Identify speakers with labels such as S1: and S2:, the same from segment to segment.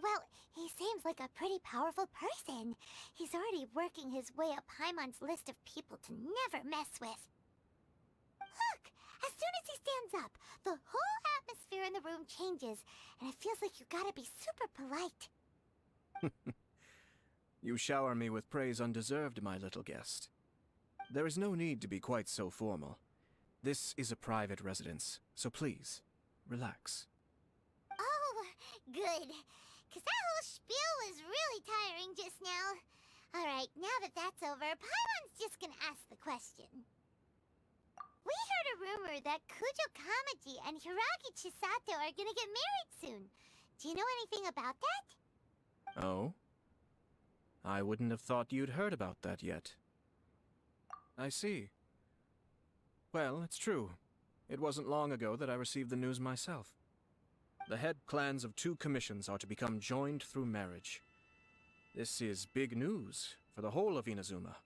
S1: Well, he seems like a pretty powerful person. He's already working his way up Paimon's list of people to never mess with. Look! As soon as he stands up, the whole atmosphere in the room changes, and it feels like you gotta be super polite.
S2: You shower me with praise undeserved, my little guest. There is no need to be quite so formal. This is a private residence, so please, relax.
S1: Oh, good. 'Cause that whole spiel was really tiring just now. Alright, now that that's over, Paimon's just gonna ask the question. We heard a rumor that Kujo Kamaji and Hiragi Chisato are gonna get married soon. Do you know anything about that?
S2: Oh? I wouldn't have thought you'd heard about that yet. I see. Well, it's true. It wasn't long ago that I received the news myself. The head clans of 2 commissions are to become joined through marriage. This is big news for the whole of Inazuma.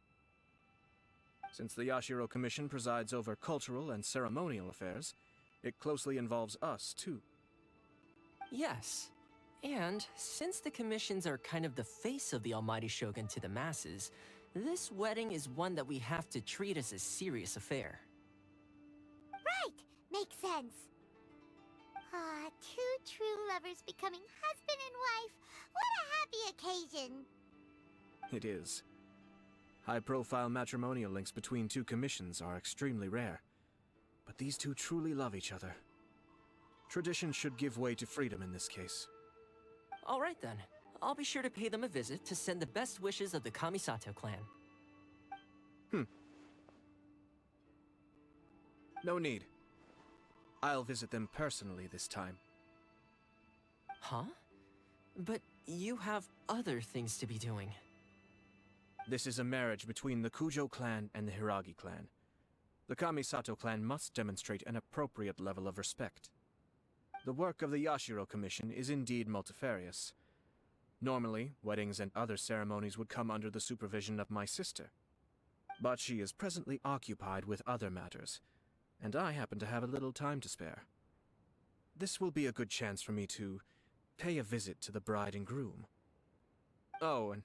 S2: Since the Yashiro Commission presides over cultural and ceremonial affairs, it closely involves us, too.
S3: Yes. And since the commissions are kind of the face of the Almighty Shogun to the masses, this wedding is one that we have to treat as a serious affair.
S1: Right! Makes sense. Ah, 2 true lovers becoming husband and wife. What a happy occasion!
S2: It is. High-profile matrimonial links between 2 commissions are extremely rare. But these 2 truly love each other. Tradition should give way to freedom in this case.
S3: All right then. I'll be sure to pay them a visit to send the best wishes of the Kamisato clan.
S2: No need. I'll visit them personally this time.
S3: Huh? But you have other things to be doing.
S2: This is a marriage between the Kujo clan and the Hiragi clan. The Kamisato clan must demonstrate an appropriate level of respect. The work of the Yashiro Commission is indeed multifarious. Normally, weddings and other ceremonies would come under the supervision of my sister. But she is presently occupied with other matters, and I happen to have a little time to spare. This will be a good chance for me to pay a visit to the bride and groom. Oh, and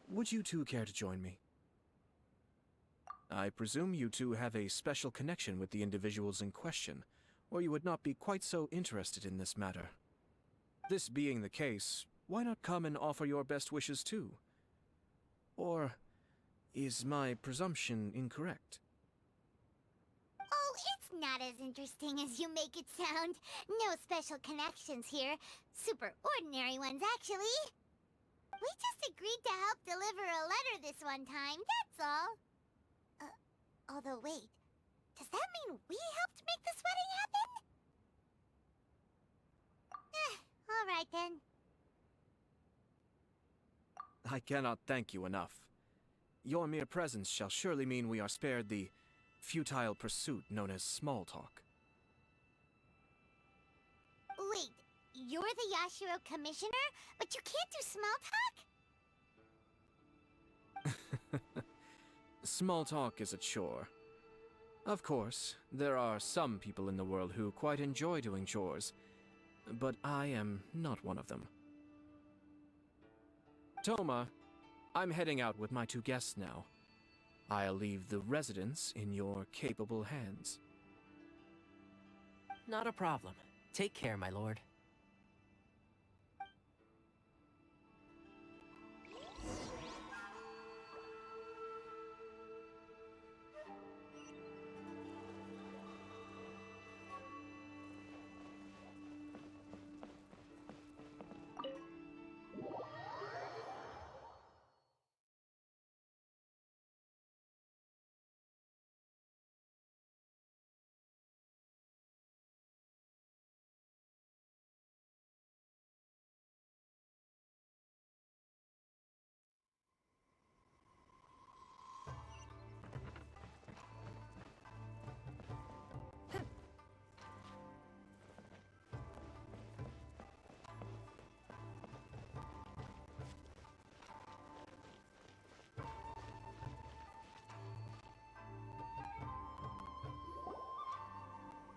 S2: would you 2 care to join me? I presume you 2 have a special connection with the individuals in question, or you would not be quite so interested in this matter. This being the case, why not come and offer your best wishes too? Or is my presumption incorrect?
S1: Oh, it's not as interesting as you make it sound. No special connections here. Super ordinary ones, actually. We just agreed to help deliver a letter this one time, that's all. Although wait, does that mean we helped make this wedding happen? All right then.
S2: I cannot thank you enough. Your mere presence shall surely mean we are spared the futile pursuit known as small talk.
S1: Wait, you're the Yashiro Commissioner, but you can't do small talk?
S2: Small talk is a chore. Of course, there are some people in the world who quite enjoy doing chores, but I am not one of them. Toma, I'm heading out with my 2 guests now. I'll leave the residence in your capable hands.
S3: Not a problem. Take care, my lord.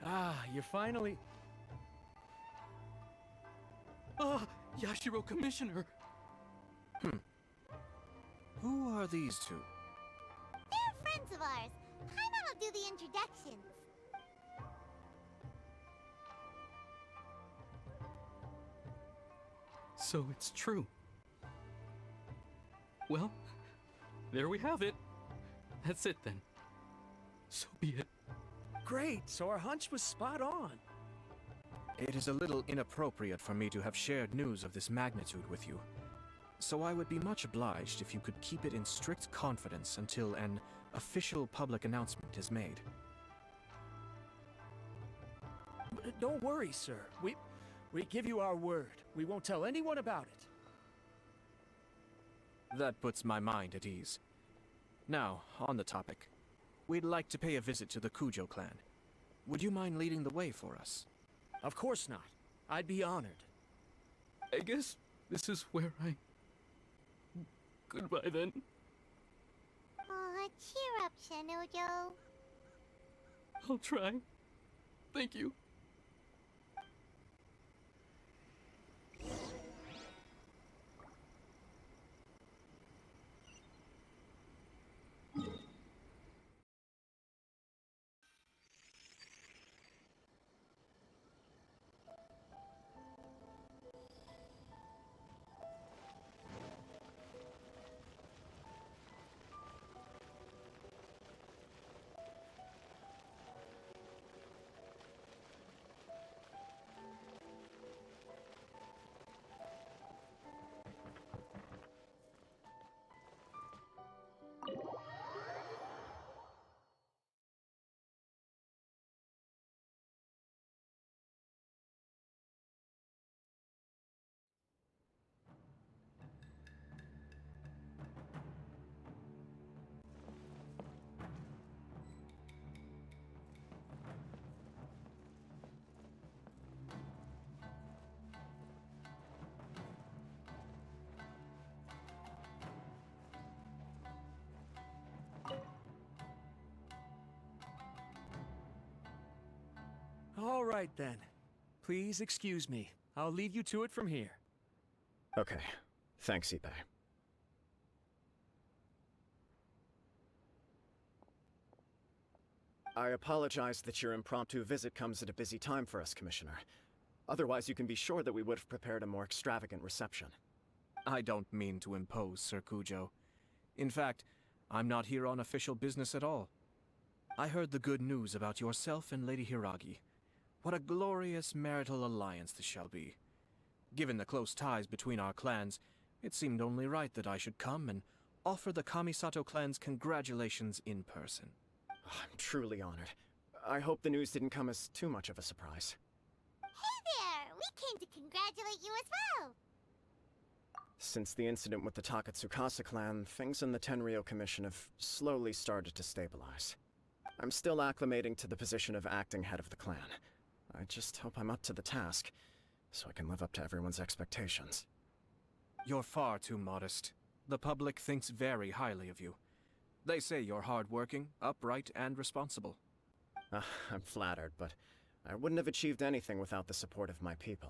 S2: Ah, you're finally... Oh,
S4: Yashiro Commissioner!
S2: Who are these two?
S1: They're friends of ours. Paimon will do the introductions.
S4: So it's true. Well, there we have it. That's it then. So be it.
S5: Great, so our hunch was spot on.
S2: It is a little inappropriate for me to have shared news of this magnitude with you. So I would be much obliged if you could keep it in strict confidence until an official public announcement is made.
S5: Don't worry, sir. We give you our word. We won't tell anyone about it.
S2: That puts my mind at ease. Now, on the topic. We'd like to pay a visit to the Kujo clan. Would you mind leading the way for us?
S5: Of course not. I'd be honored.
S4: I guess this is where I... Goodbye then.
S1: Aw, cheer up, Shanojo.
S4: I'll try. Thank you.
S5: All right, then. Please excuse me. I'll leave you to it from here.
S6: Okay. Thanks, Ippei. I apologize that your impromptu visit comes at a busy time for us, Commissioner. Otherwise, you can be sure that we would have prepared a more extravagant reception.
S2: I don't mean to impose, Sir Kujo. In fact, I'm not here on official business at all. I heard the good news about yourself and Lady Hiragi. What a glorious marital alliance this shall be. Given the close ties between our clans, it seemed only right that I should come and offer the Kamisato clan's congratulations in person.
S6: I'm truly honored. I hope the news didn't come as too much of a surprise.
S1: Hey there! We came to congratulate you as well!
S6: Since the incident with the Takatsukasa clan, things in the Tenryou Commission have slowly started to stabilize. I'm still acclimating to the position of acting head of the clan. I just hope I'm up to the task, so I can live up to everyone's expectations.
S2: You're far too modest. The public thinks very highly of you. They say you're hardworking, upright, and responsible.
S6: I'm flattered, but I wouldn't have achieved anything without the support of my people.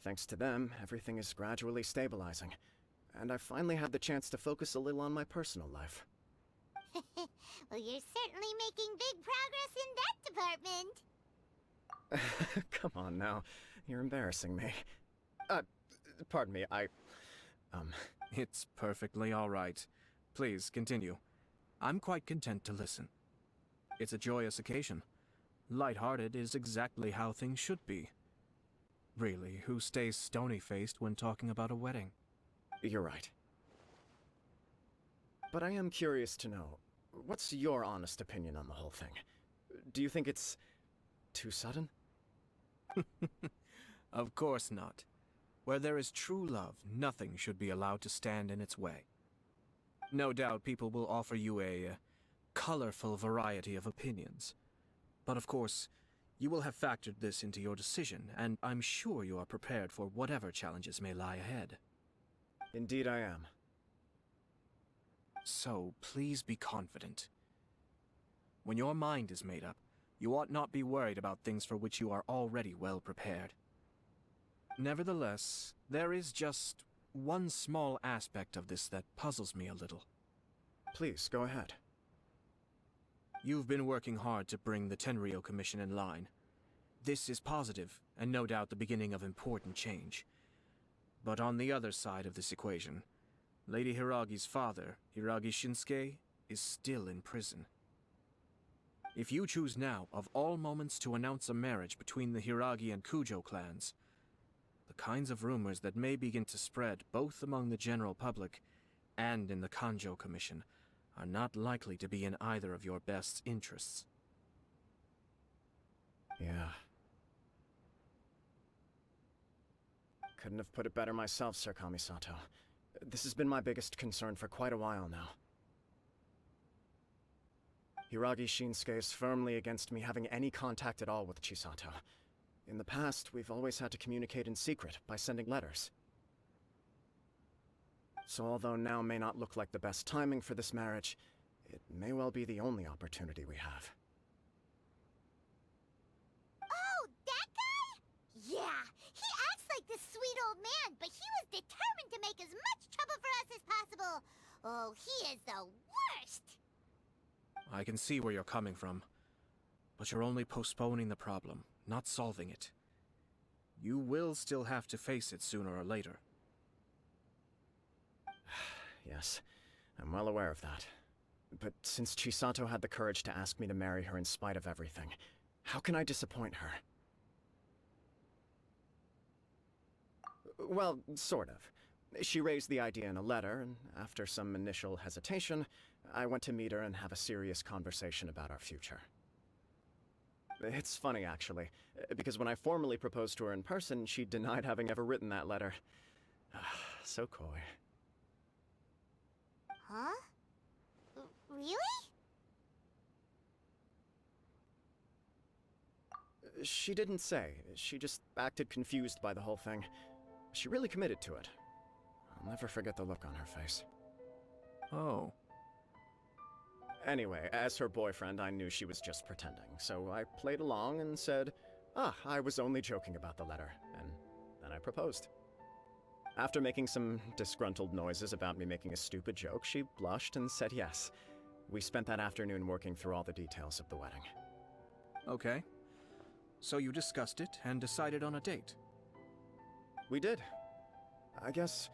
S6: Thanks to them, everything is gradually stabilizing, and I've finally had the chance to focus a little on my personal life.
S1: Well, you're certainly making big progress in that department.
S6: Come on now, you're embarrassing me. Pardon me,
S2: It's perfectly all right. Please, continue. I'm quite content to listen. It's a joyous occasion. Light-hearted is exactly how things should be. Really, who stays stony-faced when talking about a wedding?
S6: You're right. But I am curious to know, what's your honest opinion on the whole thing? Do you think it's too sudden?
S2: Of course not. Where there is true love, nothing should be allowed to stand in its way. No doubt people will offer you a colorful variety of opinions. But of course, you will have factored this into your decision, and I'm sure you are prepared for whatever challenges may lie ahead.
S6: Indeed I am.
S2: So, please be confident. When your mind is made up, you ought not be worried about things for which you are already well prepared. Nevertheless, there is just one small aspect of this that puzzles me a little.
S6: Please, go ahead.
S2: You've been working hard to bring the Tenryou Commission in line. This is positive, and no doubt the beginning of important change. But on the other side of this equation, Lady Hiragi's father, Hiragi Shinsuke, is still in prison. If you choose now, of all moments, to announce a marriage between the Hiragi and Kujo clans, the kinds of rumors that may begin to spread both among the general public and in the Kanjo Commission are not likely to be in either of your best interests.
S6: Yeah. Couldn't have put it better myself, Sir Kamisato. This has been my biggest concern for quite a while now. Hiragi Shinsuke is firmly against me having any contact at all with Chisato. In the past, we've always had to communicate in secret by sending letters. So although now may not look like the best timing for this marriage, it may well be the only opportunity we have.
S1: Oh, that guy? Yeah, he acts like this sweet old man, but he was determined to make as much trouble for us as possible. Oh, he is the worst!
S2: I can see where you're coming from, but you're only postponing the problem, not solving it. You will still have to face it sooner or later.
S6: Yes, I'm well aware of that. But since Chisato had the courage to ask me to marry her in spite of everything, how can I disappoint her? Well, sort of. She raised the idea in a letter, and after some initial hesitation, I went to meet her and have a serious conversation about our future. It's funny, actually, because when I formally proposed to her in person, she denied having ever written that letter. So coy.
S1: Huh? Really?
S6: She didn't say. She just acted confused by the whole thing. She really committed to it. I'll never forget the look on her face.
S2: Oh.
S6: Anyway, as her boyfriend, I knew she was just pretending, so I played along and said, I was only joking about the letter, and then I proposed. After making some disgruntled noises about me making a stupid joke, she blushed and said yes. We spent that afternoon working through all the details of the wedding.
S2: Okay. So you discussed it and decided on a date?
S6: We did. I guess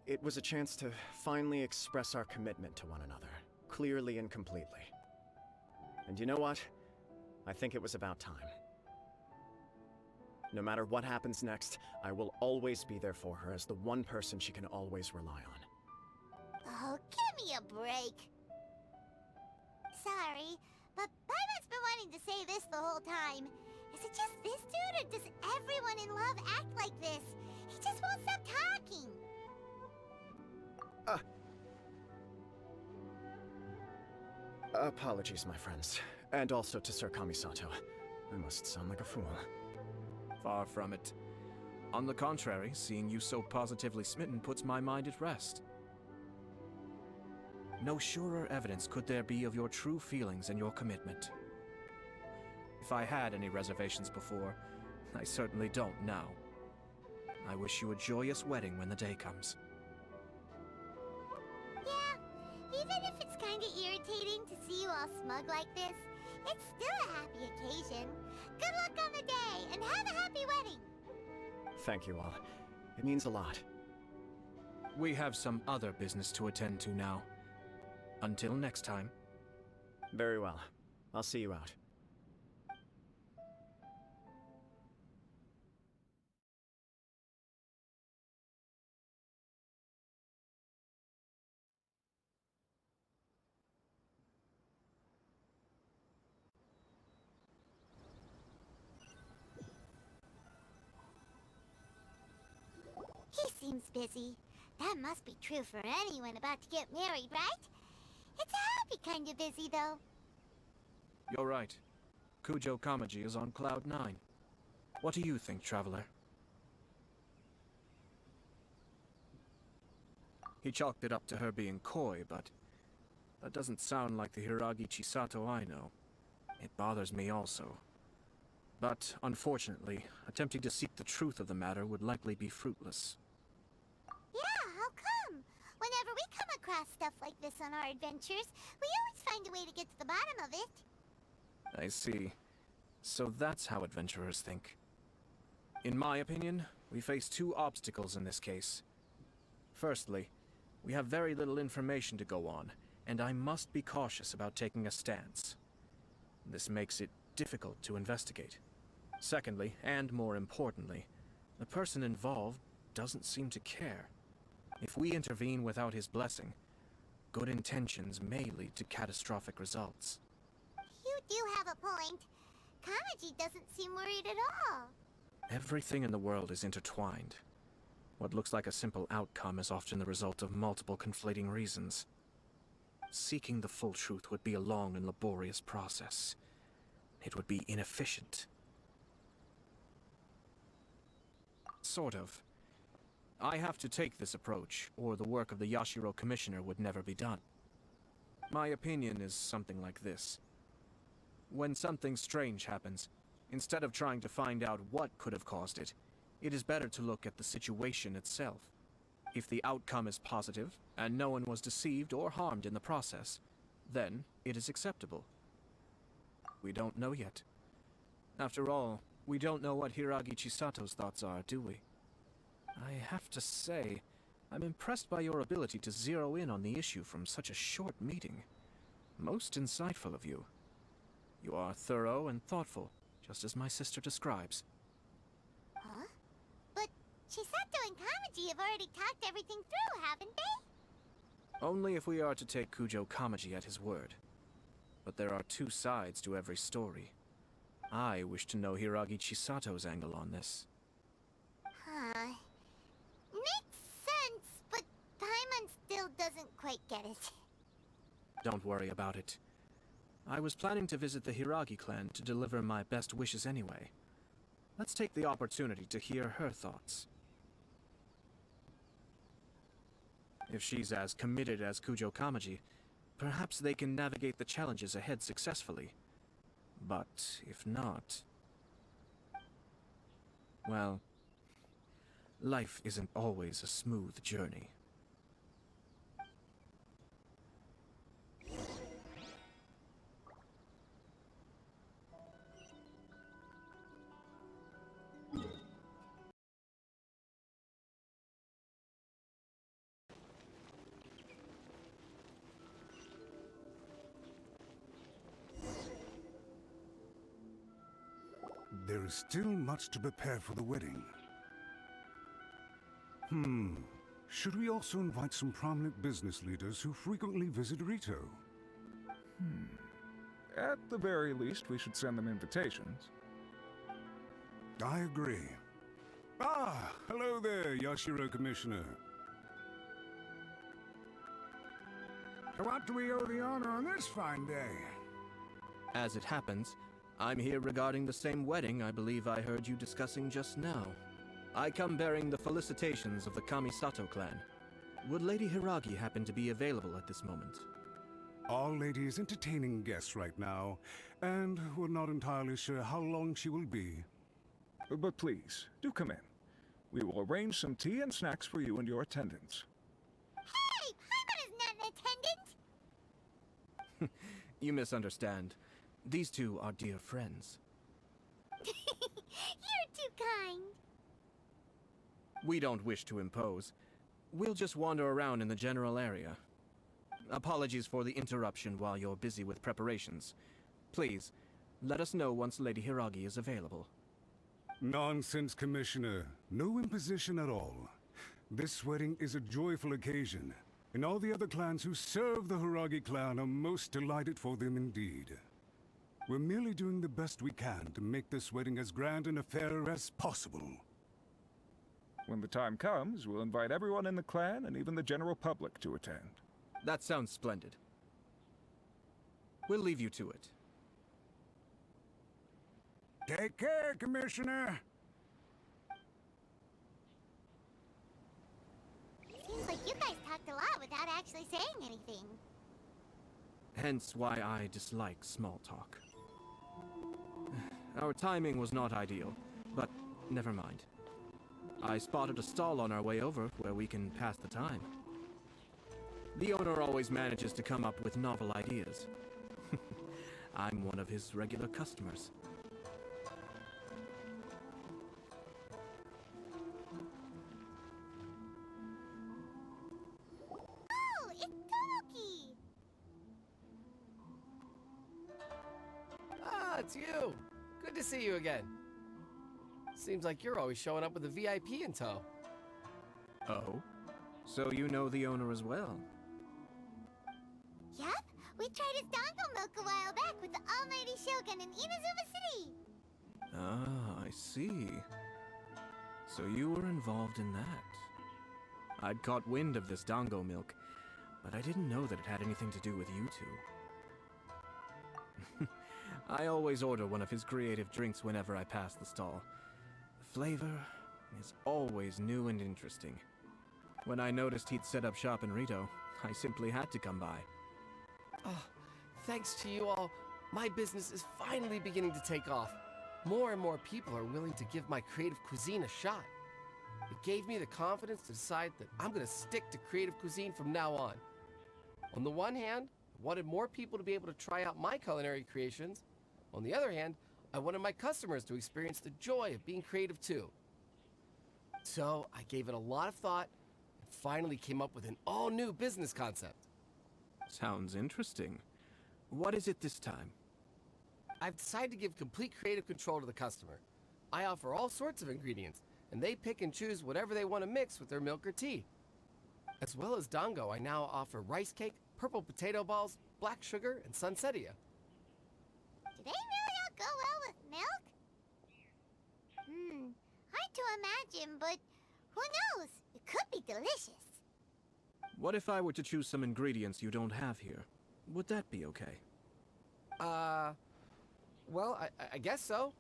S6: it was a chance to finally express our commitment to one another, clearly and completely. And you know what? I think it was about time. No matter what happens next, I will always be there for her as the one person she can always rely on.
S1: Oh, give me a break. Sorry, but Paimon's been wanting to say this the whole time. Is it just this dude, or does everyone in love act like this? He just won't stop talking.
S6: Apologies, my friends. And also to Sir Kamisato. I must sound like a fool.
S2: Far from it. On the contrary, seeing you so positively smitten puts my mind at rest. No surer evidence could there be of your true feelings and your commitment. If I had any reservations before, I certainly don't now. I wish you a joyous wedding when the day comes.
S1: Yeah, even if it's kinda irritating to see you all smug like this, it's still a happy occasion. Good luck on the day, and have a happy wedding!
S6: Thank you all. It means a lot.
S2: We have some other business to attend to now. Until next time.
S6: Very well. I'll see you out.
S1: He seems busy. That must be true for anyone about to get married, right? It's a happy kind of busy, though.
S2: You're right. Kujo Kamaji is on Cloud 9. What do you think, Traveler? He chalked it up to her being coy, but that doesn't sound like the Hiragi Chisato I know. It bothers me also. But unfortunately, attempting to seek the truth of the matter would likely be fruitless.
S1: Yeah, how come? Whenever we come across stuff like this on our adventures, we always find a way to get to the bottom of it.
S2: I see. So that's how adventurers think. In my opinion, we face two obstacles in this case. Firstly, we have very little information to go on, and I must be cautious about taking a stance. This makes it difficult to investigate. Secondly, and more importantly, the person involved doesn't seem to care. If we intervene without his blessing, good intentions may lead to catastrophic results.
S1: You do have a point. Kamaji doesn't seem worried at all.
S2: Everything in the world is intertwined. What looks like a simple outcome is often the result of multiple conflating reasons. Seeking the full truth would be a long and laborious process. It would be inefficient. Sort of. I have to take this approach, or the work of the Yashiro Commissioner would never be done. My opinion is something like this. When something strange happens, instead of trying to find out what could have caused it, it is better to look at the situation itself. If the outcome is positive, and no one was deceived or harmed in the process, then it is acceptable. We don't know yet. After all, we don't know what Hiragi Chisato's thoughts are, do we? I have to say, I'm impressed by your ability to zero in on the issue from such a short meeting. Most insightful of you. You are thorough and thoughtful, just as my sister describes.
S1: Huh? But Chisato and Kamaji have already talked everything through, haven't they?
S2: Only if we are to take Kujo Kamaji at his word. But there are two sides to every story. I wish to know Hiragi Chisato's angle on this.
S1: Huh. Makes sense, but Paimon still doesn't quite get it.
S2: Don't worry about it. I was planning to visit the Hiragi clan to deliver my best wishes anyway. Let's take the opportunity to hear her thoughts. If she's as committed as Kujo Kamaji, perhaps they can navigate the challenges ahead successfully. But if not... well, life isn't always a smooth journey.
S7: There is still much to prepare for the wedding. Should we also invite some prominent business leaders who frequently visit Rito?
S8: At the very least, we should send them invitations.
S7: I agree. Ah, hello there, Yashiro Commissioner. To what do we owe the honor on this fine day?
S2: As it happens, I'm here regarding the same wedding I believe I heard you discussing just now. I come bearing the felicitations of the Kamisato clan. Would Lady Hiragi happen to be available at this moment?
S7: Our lady is entertaining guests right now, and we're not entirely sure how long she will be.
S8: But please, do come in. We will arrange some tea and snacks for you and your attendants.
S1: Hey! Paimon is not an attendant!
S2: You misunderstand. These two are dear friends.
S1: You're too kind.
S2: We don't wish to impose. We'll just wander around in the general area. Apologies for the interruption while you're busy with preparations. Please, let us know once Lady Hiragi is available.
S7: Nonsense, Commissioner. No imposition at all. This wedding is a joyful occasion, and all the other clans who serve the Hiragi clan are most delighted for them indeed. We're merely doing the best we can to make this wedding as grand an affair as possible.
S8: When the time comes, we'll invite everyone in the clan and even the general public to attend.
S2: That sounds splendid. We'll leave you to it.
S7: Take care, Commissioner!
S1: Seems like you guys talked a lot without actually saying anything.
S2: Hence why I dislike small talk. Our timing was not ideal, but never mind. I spotted a stall on our way over where we can pass the time. The owner always manages to come up with novel ideas. I'm one of his regular customers.
S1: Oh, it's Tomoki!
S9: Ah, it's you. Good to see you again. Seems like you're always showing up with a VIP in tow.
S2: Oh? So you know the owner as well?
S1: Yup, we tried his dango milk a while back with the almighty Shogun in Inazuma City.
S2: Ah, I see. So you were involved in that. I'd caught wind of this dango milk, but I didn't know that it had anything to do with you two. I always order one of his creative drinks whenever I pass the stall. The flavor is always new and interesting. When I noticed he'd set up shop in Rito, I simply had to come by.
S9: Oh, thanks to you all, my business is finally beginning to take off. More and more people are willing to give my creative cuisine a shot. It gave me the confidence to decide that I'm going to stick to creative cuisine from now on. On the one hand, I wanted more people to be able to try out my culinary creations. On the other hand, I wanted my customers to experience the joy of being creative too. So I gave it a lot of thought and finally came up with an all-new business concept.
S2: Sounds interesting. What is it this time?
S9: I've decided to give complete creative control to the customer. I offer all sorts of ingredients, and they pick and choose whatever they want to mix with their milk or tea. As well as dango, I now offer rice cake, purple potato balls, black sugar, and sunsettia.
S1: Do they really all go well with milk? Hard to imagine, but who knows? It could be delicious.
S2: What if I were to choose some ingredients you don't have here? Would that be okay?
S9: Well, I guess so.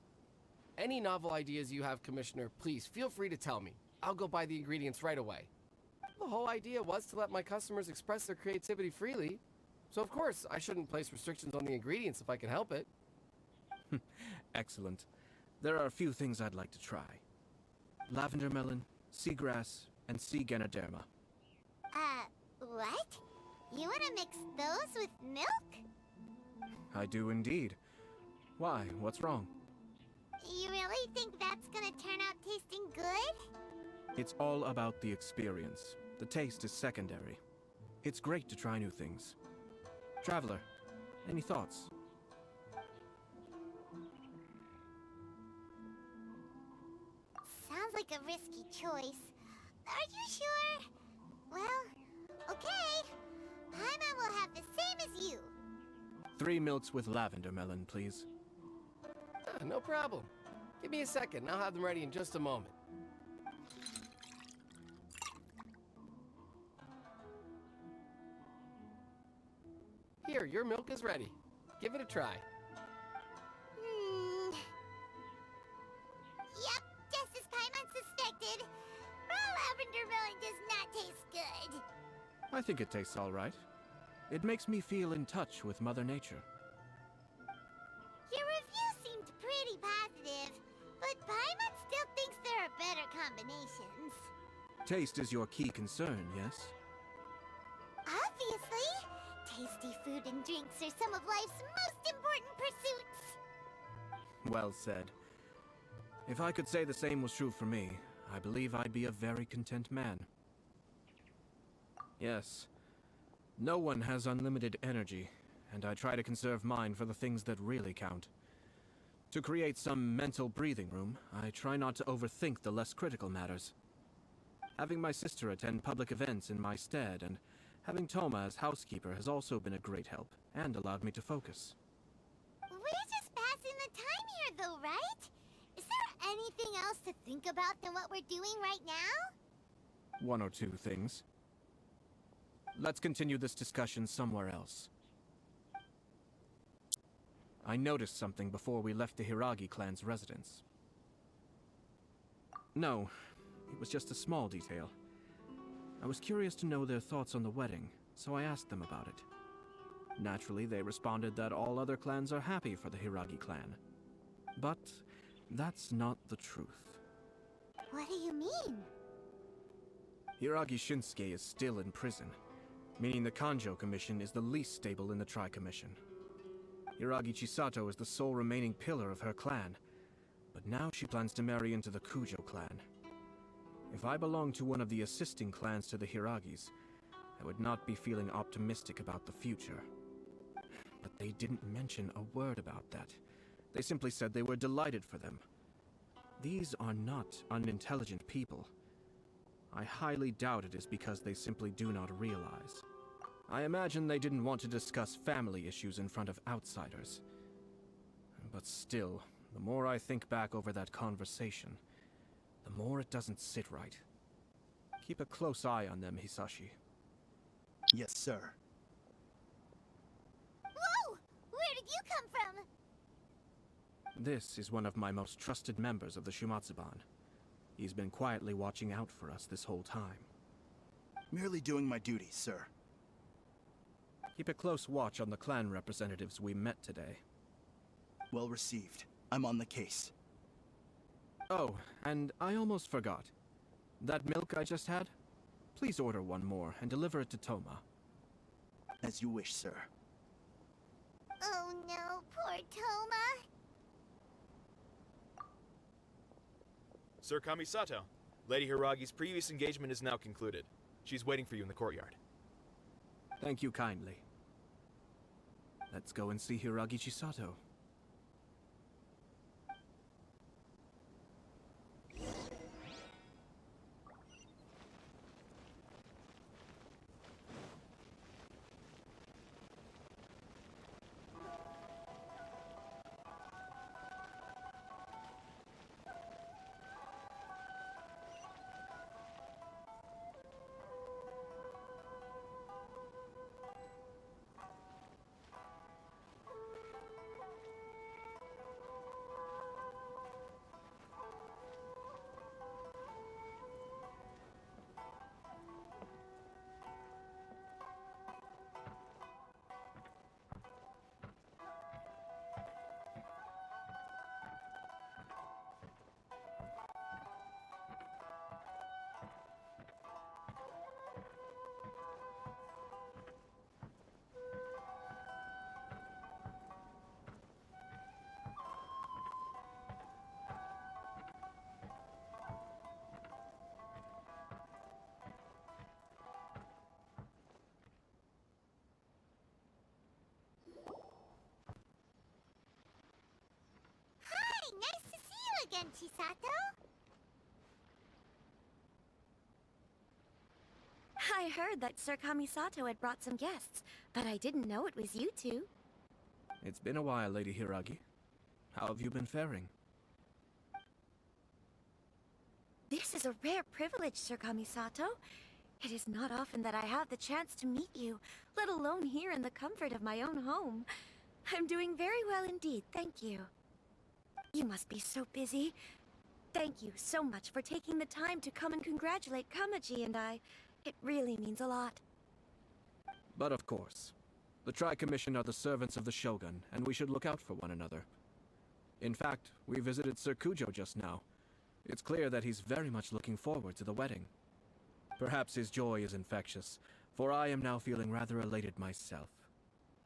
S9: Any novel ideas you have, Commissioner, please feel free to tell me. I'll go buy the ingredients right away. The whole idea was to let my customers express their creativity freely, so of course I shouldn't place restrictions on the ingredients if I can help it.
S2: Excellent. There are a few things I'd like to try. Lavender melon, seagrass, and sea ganoderma.
S1: What? You want to mix those with milk?
S2: I do indeed. Why? What's wrong?
S1: You really think that's gonna turn out tasting good?
S2: It's all about the experience. The taste is secondary. It's great to try new things. Traveler, any thoughts?
S1: Sounds like a risky choice. Are you sure? Well, okay. Paimon will have the same as you.
S2: 3 milks with lavender melon, please.
S9: No problem. Give me a second, I'll have them ready in just a moment. Here, your milk is ready. Give it a try.
S1: Yep, just as Paimon suspected. Raw lavender melon does not taste good.
S2: I think it tastes all right. It makes me feel in touch with Mother Nature.
S1: Your review seemed pretty positive, but Paimon still thinks there are better combinations.
S2: Taste is your key concern, yes?
S1: Obviously! Tasty food and drinks are some of life's most important pursuits.
S2: Well said. If I could say the same was true for me, I believe I'd be a very content man. Yes. No one has unlimited energy, and I try to conserve mine for the things that really count. To create some mental breathing room, I try not to overthink the less critical matters. Having my sister attend public events in my stead, and having Toma as housekeeper has also been a great help, and allowed me to focus.
S1: We're just passing the time here though, right? Is there anything else to think about than what we're doing right now?
S2: 1 or 2 things. Let's continue this discussion somewhere else. I noticed something before we left the Hiragi clan's residence. No, it was just a small detail. I was curious to know their thoughts on the wedding, so I asked them about it. Naturally, they responded that all other clans are happy for the Hiragi clan. But that's not the truth.
S1: What do you mean?
S2: Hiragi Shinsuke is still in prison, meaning the Kanjo Commission is the least stable in the Tri-Commission. Hiragi Chisato is the sole remaining pillar of her clan, but now she plans to marry into the Kujo clan. If I belonged to one of the assisting clans to the Hiragis, I would not be feeling optimistic about the future. But they didn't mention a word about that. They simply said they were delighted for them. These are not unintelligent people. I highly doubt it is because they simply do not realize. I imagine they didn't want to discuss family issues in front of outsiders. But still, the more I think back over that conversation, the more it doesn't sit right. Keep a close eye on them, Hisashi.
S10: Yes, sir.
S1: Whoa! Where did you come from?
S2: This is one of my most trusted members of the Shumatsuban. He's been quietly watching out for us this whole time.
S10: Merely doing my duty, sir.
S2: Keep a close watch on the clan representatives we met today.
S10: Well received. I'm on the case.
S2: Oh, and I almost forgot. That milk I just had? Please order one more and deliver it to Toma.
S10: As you wish, sir.
S1: Oh no, poor Toma.
S11: Sir Kamisato, Lady Hiragi's previous engagement is now concluded. She's waiting for you in the courtyard.
S2: Thank you kindly. Let's go and see Hiragi Chisato.
S1: Nice to see you again, Chisato.
S12: I heard that Sir Kamisato had brought some guests, but I didn't know it was you two.
S2: It's been a while, Lady Hiragi. How have you been faring?
S12: This is a rare privilege, Sir Kamisato. It is not often that I have the chance to meet you, let alone here in the comfort of my own home. I'm doing very well indeed, thank you. You must be so busy. Thank you so much for taking the time to come and congratulate Kamaji and I. It really means a lot.
S2: But of course, the Tri-Commission are the servants of the Shogun, and we should look out for one another. In fact, we visited Sir Kujo just now. It's clear that he's very much looking forward to the wedding. Perhaps his joy is infectious, for I am now feeling rather elated myself.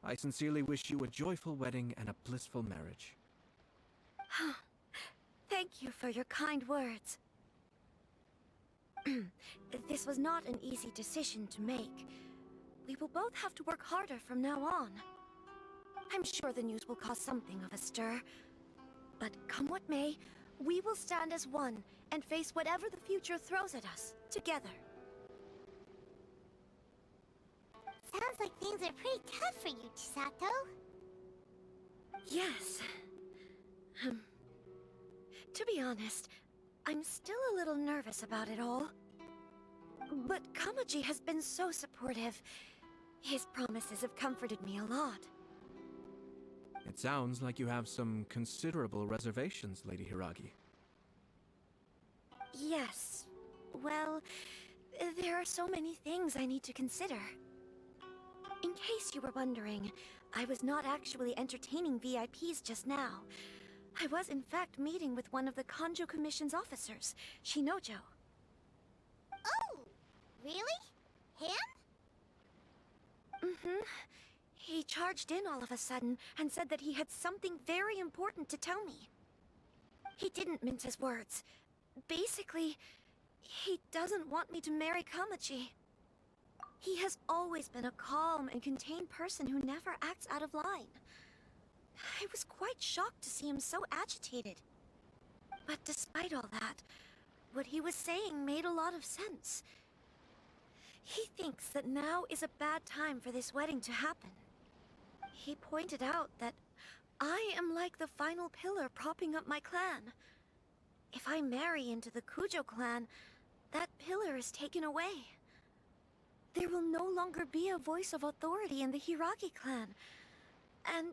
S2: I sincerely wish you a joyful wedding and a blissful marriage.
S12: Thank you for your kind words. This was not an easy decision to make. We will both have to work harder from now on. I'm sure the news will cause something of a stir. But come what may, we will stand as one and face whatever the future throws at us, together.
S1: Sounds like things are pretty tough for you, Chisato.
S12: Yes. To be honest, I'm still a little nervous about it all. But Kamaji has been so supportive. His promises have comforted me a lot.
S2: It sounds like you have some considerable reservations, Lady Hiragi.
S12: Yes. Well, there are so many things I need to consider. In case you were wondering, I was not actually entertaining VIPs just now. I was in fact meeting with one of the Kanjo Commission's officers, Shinojo.
S1: Oh, really? Him?
S12: Mm-hmm. He charged in all of a sudden and said that he had something very important to tell me. He didn't mince his words. Basically, he doesn't want me to marry Kamachi. He has always been a calm and contained person who never acts out of line. I was quite shocked to see him so agitated. But despite all that, what he was saying made a lot of sense. He thinks that now is a bad time for this wedding to happen. He pointed out that I am like the final pillar propping up my clan. If I marry into the Kujo clan, that pillar is taken away. There will no longer be a voice of authority in the Hiragi clan. And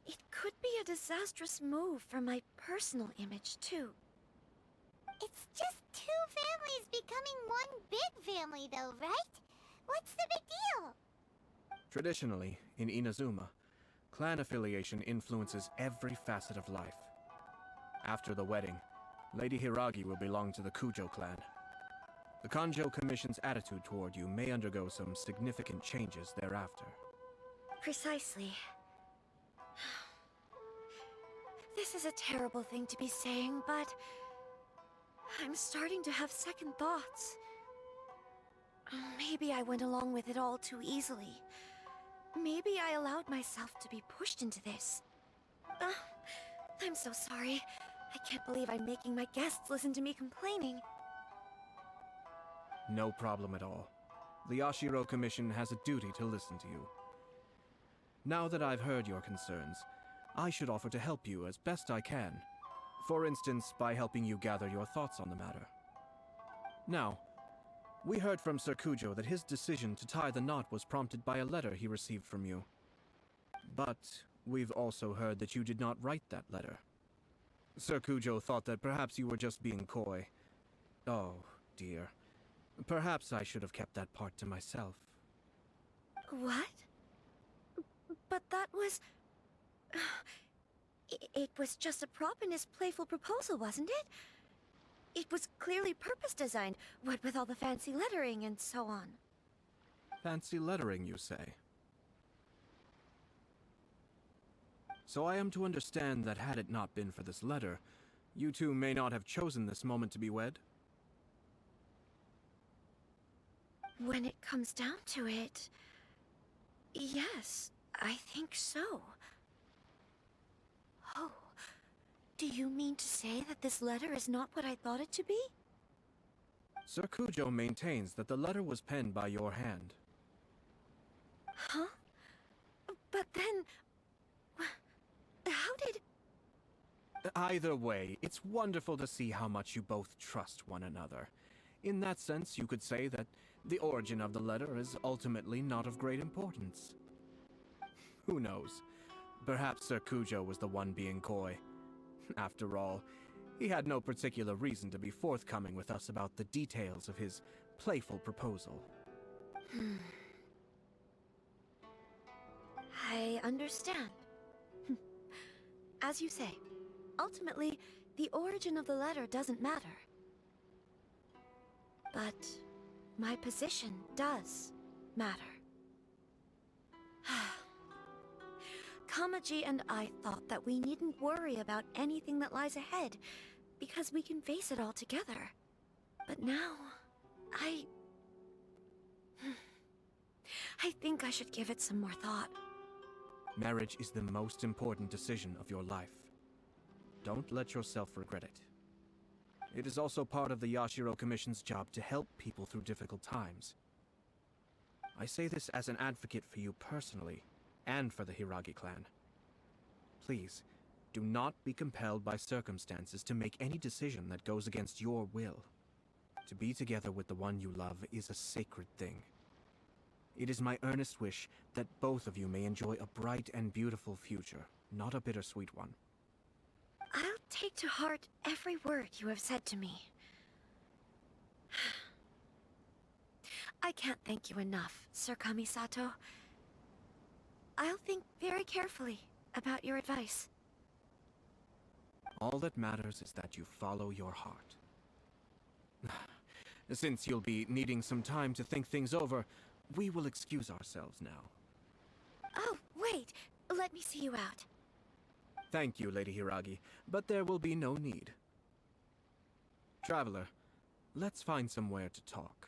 S12: it could be a disastrous move for my personal image, too.
S1: It's just two families becoming one big family, though, right? What's the big deal?
S2: Traditionally, in Inazuma, clan affiliation influences every facet of life. After the wedding, Lady Hiragi will belong to the Kujo clan. The Kanjo Commission's attitude toward you may undergo some significant changes thereafter.
S12: Precisely. This is a terrible thing to be saying, but I'm starting to have second thoughts. Maybe I went along with it all too easily. Maybe I allowed myself to be pushed into this. I'm so sorry. I can't believe I'm making my guests listen to me complaining.
S2: No problem at all. The Yashiro Commission has a duty to listen to you. Now that I've heard your concerns, I should offer to help you as best I can. For instance, by helping you gather your thoughts on the matter. Now, we heard from Sir Kujo that his decision to tie the knot was prompted by a letter he received from you. But we've also heard that you did not write that letter. Sir Kujo thought that perhaps you were just being coy. Oh, dear. Perhaps I should have kept that part to myself.
S12: What? But that was... It was just a prop in his playful proposal, wasn't it? It was clearly purpose-designed, what with all the fancy lettering and so on.
S2: Fancy lettering, you say? So I am to understand that had it not been for this letter, you two may not have chosen this moment to be wed?
S12: When it comes down to it... yes, I think so. Oh, do you mean to say that this letter is not what I thought it to be?
S2: Sir Kujo maintains that the letter was penned by your hand.
S12: Huh? But then... how did...
S2: Either way, it's wonderful to see how much you both trust one another. In that sense, you could say that the origin of the letter is ultimately not of great importance. Who knows? Perhaps Sir Kujo was the one being coy. After all, he had no particular reason to be forthcoming with us about the details of his playful proposal.
S12: I understand. As you say, ultimately, the origin of the letter doesn't matter. But my position does matter. Kamaji and I thought that we needn't worry about anything that lies ahead, because we can face it all together. But now, I think I should give it some more thought.
S2: Marriage is the most important decision of your life. Don't let yourself regret it. It is also part of the Yashiro Commission's job to help people through difficult times. I say this as an advocate for you personally, and for the Hiragi clan. Please, do not be compelled by circumstances to make any decision that goes against your will. To be together with the one you love is a sacred thing. It is my earnest wish that both of you may enjoy a bright and beautiful future, not a bittersweet one.
S12: I'll take to heart every word you have said to me. I can't thank you enough, Sir Kamisato. I'll think very carefully about your advice.
S2: All that matters is that you follow your heart. Since you'll be needing some time to think things over, we will excuse ourselves now.
S12: Oh, wait. Let me see you out.
S2: Thank you, Lady Hiragi, but there will be no need. Traveler, let's find somewhere to talk.